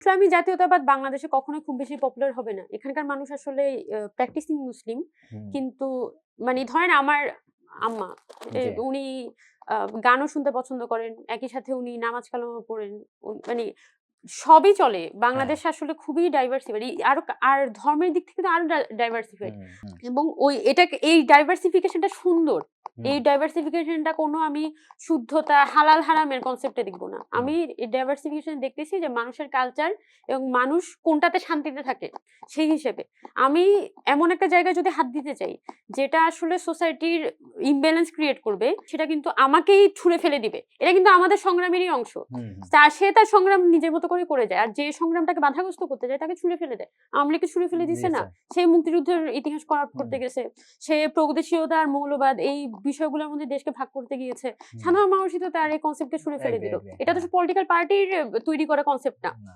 ইসলামী জাতীয়তাবাদ বাংলাদেশে কখনোই খুব বেশি পপুলার হবে না। এখানকার মানুষ আসলে প্র্যাকটিসিং মুসলিম। হুম। কিন্তু মানে ধরেন আমার আম্মা জি। উনি আ গানও শুনতে পছন্দ করেন। একই সাথে উনি নামাজ কালামও পড়েন। মানে সবই চলে। হ্যাঁ। বাংলাদেশ আসলে খুবই ডাইভার্সিফাইড। আর ধর্মের দিক থেকে তো আরো ডাইভার্সিফাইড। হুম, হুম, এবং এই ডাইভার্সিফিকেশন টা সুন্দর। হুম, এই ডাইভার্সিফিকেশন টা কোনো আমি শুদ্ধতা, হালাল হারামের কনসেপ্টে দেখব না। হুম, আমি এই ডাইভার্সিফিকেশন দেখতেছি যে মানুষের কালচার এবং মানুষ কোনটাতে শান্তিতে থাকে সেই হিসেবে। আমি এমন একটা জায়গায় যদি হাত দিতে চাই, যেটা আসলে সোসাইটির ইমব্যালেন্স ক্রিয়েট করবে, সেটা কিন্তু আমাকেই ছুঁড়ে ফেলে দিবে। এটা কিন্তু আমাদের সংগ্রামেরই অংশ। হুম, হুম। সে তার সংগ্রাম নিজের মতো করে যায়। আর যে সংগ্রামটাকে বাধাগ্রস্ত করতে যায় তাকে ছুঁড়ে ফেলে দেয়। আওয়ামী লীগকে ছুঁড়ে ফেলে দিছে না? দিয়েছে। সে মুক্তিযুদ্ধের ইতিহাস করাপ্ট হুম, করতে গেছে। সে প্রগতিশীলতা আর মৌলবাদ এই বিষয়গুলোর মধ্যে দেশকে ভাগ করতে গিয়েছে। হুম। সাধারণ মানুষই তো তার এই কনসেপ্টকে ছুঁড়ে ফেলে এগ্রি, দিল। এগ্রি। এটা তো হ্যাঁ। পলিটিক্যাল পার্টির তৈরি করা কনসেপ্ট না। না।